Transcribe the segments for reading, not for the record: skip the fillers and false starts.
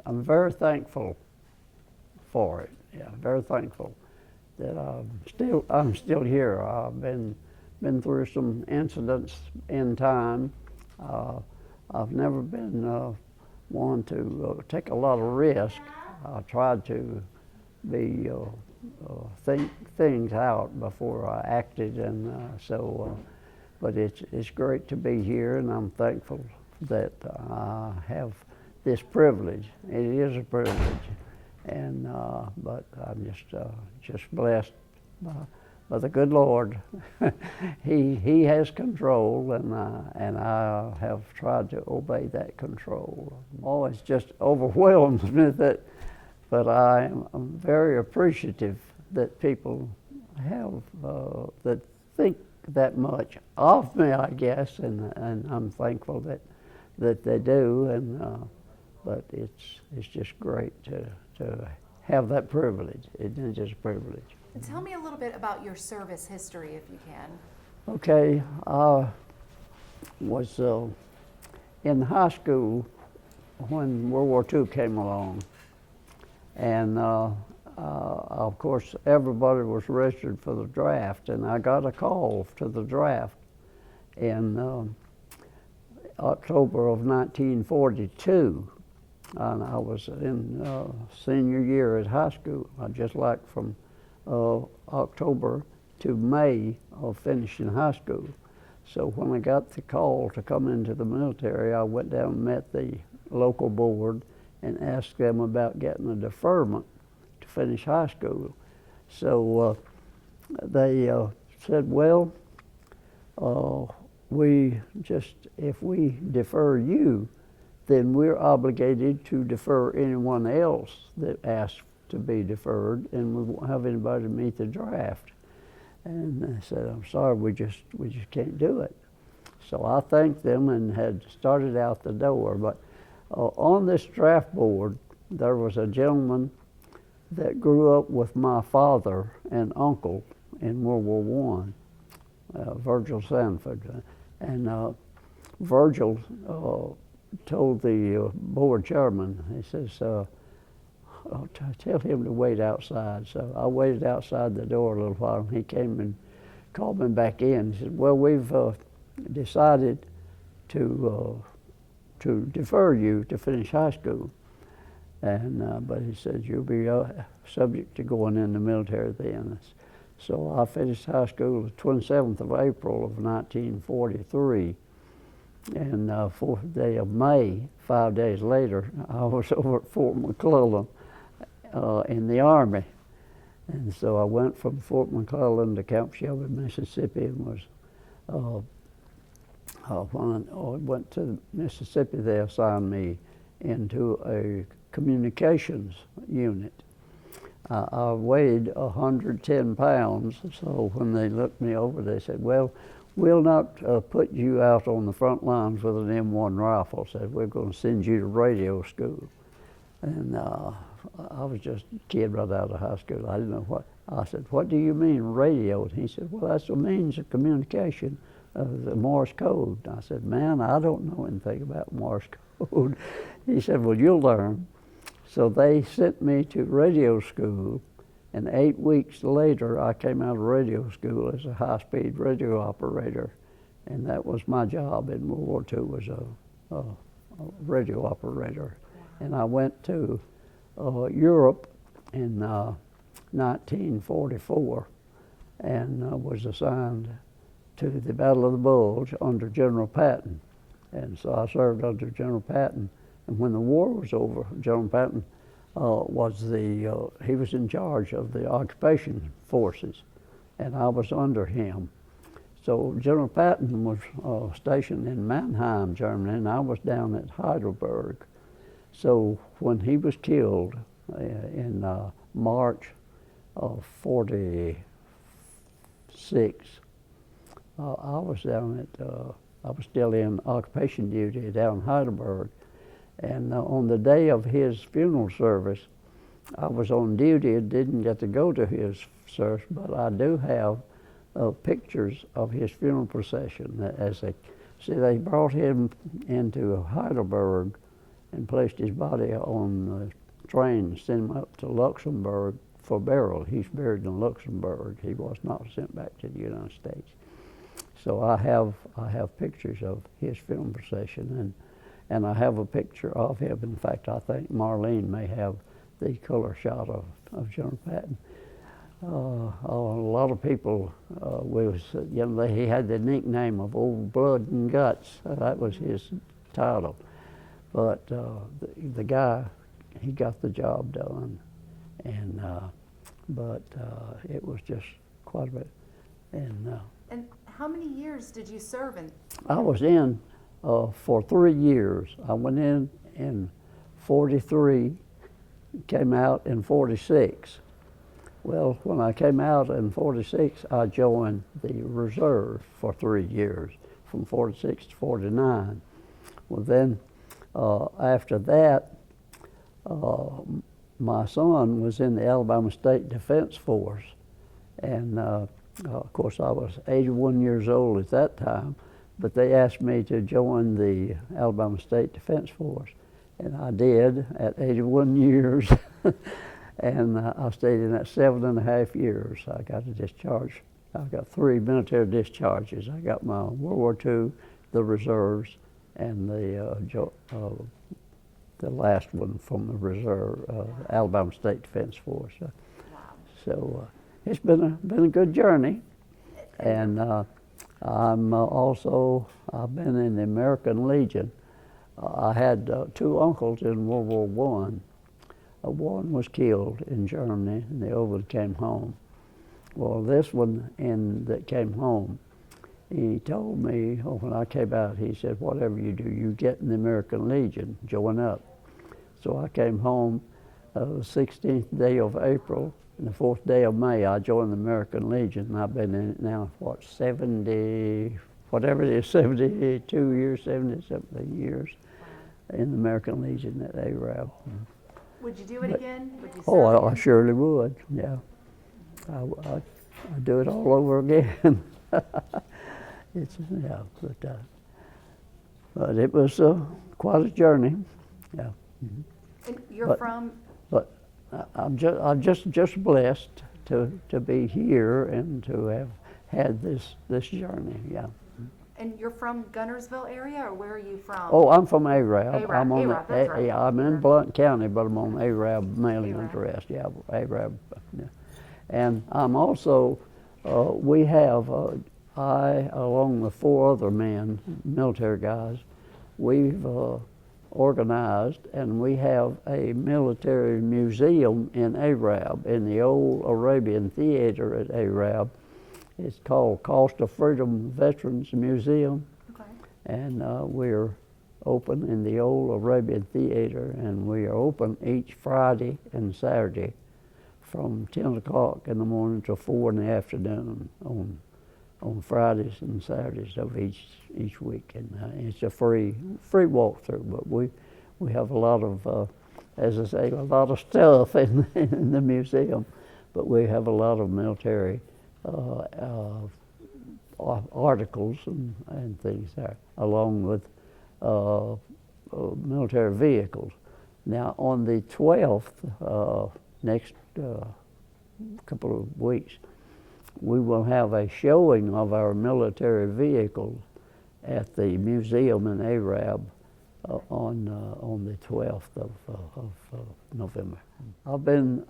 I'm very thankful for it. Yeah, very thankful that I'm still here. I've been through some incidents in time. I've never been one to take a lot of risk. I tried to be think things out before I acted, and but it's great to be here, and I'm thankful that I have this privilege. It is a privilege, and but I'm just blessed by the good Lord. He has control, and I have tried to obey that control. Always just overwhelms me that, but I'm very appreciative that people have that think that much of me, I guess, and I'm thankful that they do, and but it's just great to have that privilege. It is just a privilege. And tell me a little bit about your service history, if you can. Okay, I was in high school when World War II came along, and of course everybody was registered for the draft, and I got a call to the draft in October of 1942, and I was in senior year at high school. I just like from October to May of finishing high school. So when I got the call to come into the military, I went down and met the local board and asked them about getting a deferment to finish high school. So they said, well, if we defer you, then we're obligated to defer anyone else that asks to be deferred, and we won't have anybody to meet the draft. And I said, I'm sorry, we just can't do it. So I thanked them and had started out the door. But on this draft board, there was a gentleman that grew up with my father and uncle in World War I, Virgil Sanford. And Virgil told the board chairman, he says, tell him to wait outside. So I waited outside the door a little while, and he came and called me back in. He said, well, we've decided to defer you to finish high school. And but he said, you'll be subject to going in the military then. So I finished high school the 27th of April of 1943. And 4th day of May, 5 days later, I was over at Fort McClellan in the Army. And so I went from Fort McClellan to Camp Shelby, Mississippi, and was, when I went to Mississippi, they assigned me into a communications unit. I weighed 110 pounds, so when they looked me over, they said, well, we'll not put you out on the front lines with an M1 rifle. Said, we're going to send you to radio school. And I was just a kid right out of high school. I didn't know what. I said, what do you mean radio? And he said, well, that's a means of communication, the Morse code. And I said, man, I don't know anything about Morse code. He said, well, you'll learn. So they sent me to radio school, and 8 weeks later, I came out of radio school as a high-speed radio operator, and that was my job in World War II, was a radio operator. And I went to Europe in 1944 and was assigned to the Battle of the Bulge under General Patton. And so I served under General Patton. And when the war was over, General Patton he was in charge of the occupation forces, and I was under him. So General Patton was stationed in Mannheim, Germany, and I was down at Heidelberg. So when he was killed in March of '46, I was down at, I was still in occupation duty down Heidelberg. And on the day of his funeral service, I was on duty and didn't get to go to his service, but I do have pictures of his funeral procession. They brought him into Heidelberg and placed his body on the train and sent him up to Luxembourg for burial. He's buried in Luxembourg. He was not sent back to the United States. So I have pictures of his funeral procession, and I have a picture of him. In fact, I think Marlene may have the color shot of General Patton. A lot of people he had the nickname of Old Blood and Guts. That was his title. But the guy, he got the job done, and but it was just quite a bit. And how many years did you serve in? I was in for 3 years. I went in 43, came out in 46. Well, when I came out in 46, I joined the reserve for 3 years, from 46 to 49. Well, then after that, my son was in the Alabama State Defense Force, and of course I was 81 years old at that time, but they asked me to join the Alabama State Defense Force, and I did at 81 years. And I stayed in that 7.5 years. I got a discharge. I got 3 military discharges. I got my World War II, the reserves, and the last one from the reserve, Alabama State Defense Force. Wow. So it's been a good journey, and I've been in the American Legion. I had 2 uncles in World War I. One was killed in Germany, and the other came home. Well, this one that came home, he told me when I came out, he said, whatever you do, you get in the American Legion, join up. So I came home the 16th day of April, and the 4th day of May, I joined the American Legion, and I've been in it now, 70, whatever it is, 72 years, 70-something years in the American Legion at ARAB. Would you do it again? Would you Oh, serve I again? surely would, yeah. I'd do it all over again. It's, yeah, but it was quite a journey, yeah. Mm-hmm. And you're from? But I'm just blessed to be here and to have had this journey, yeah. And you're from Gunnersville area, or where are you from? Oh, I'm from ARAB. ARAB, I'm on ARAB, that's right. yeah, I'm in Blount County, but I'm on ARAB mailing ARAB. address. Yeah, ARAB. Yeah. And I'm also, we have, I, along with 4 other men, military guys, we've organized, and we have a military museum in ARAB, in the old Arabian Theater at ARAB. It's called Cost of Freedom Veterans Museum, Okay. and we're open in the old Arabian Theater, and we are open each Friday and Saturday from 10 o'clock in the morning to 4 in the afternoon on Fridays and Saturdays of each week, and it's a free walkthrough. But we have a lot of, as I say, a lot of stuff in the museum, but we have a lot of military articles and things there, along with military vehicles. Now, on the 12th, next couple of weeks, we will have a showing of our military vehicles at the museum in ARAB on the 12th of November. I've been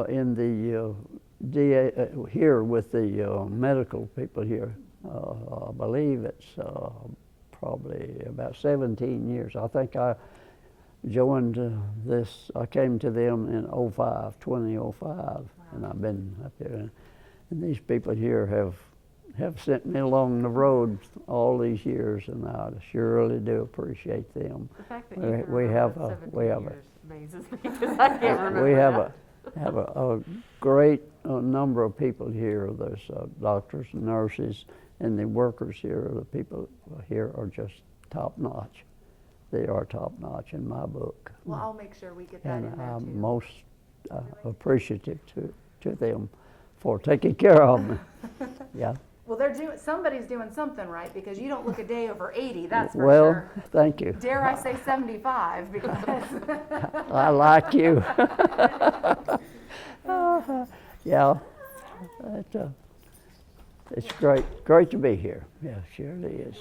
in the DA here with the medical people here. I believe it's probably about 17 years. I think I joined I came to them in 2005, Wow. and I've been up there. And these people here have sent me along the road all these years, and I surely do appreciate them. The fact that you can We remember have that a 17 we have years amazes me because I can't remember we have that. a great number of people here. There's doctors and nurses, and the workers here. The people here are just top notch. They are top notch in my book. Well, I'll make sure we get that And in there I'm too. most appreciative to them for taking care of me. Yeah. Well, somebody's doing something right, because you don't look a day over 80, that's for Well, sure. thank you. Dare I say 75, because I like you. Yeah, it's great to be here. Yeah, surely is.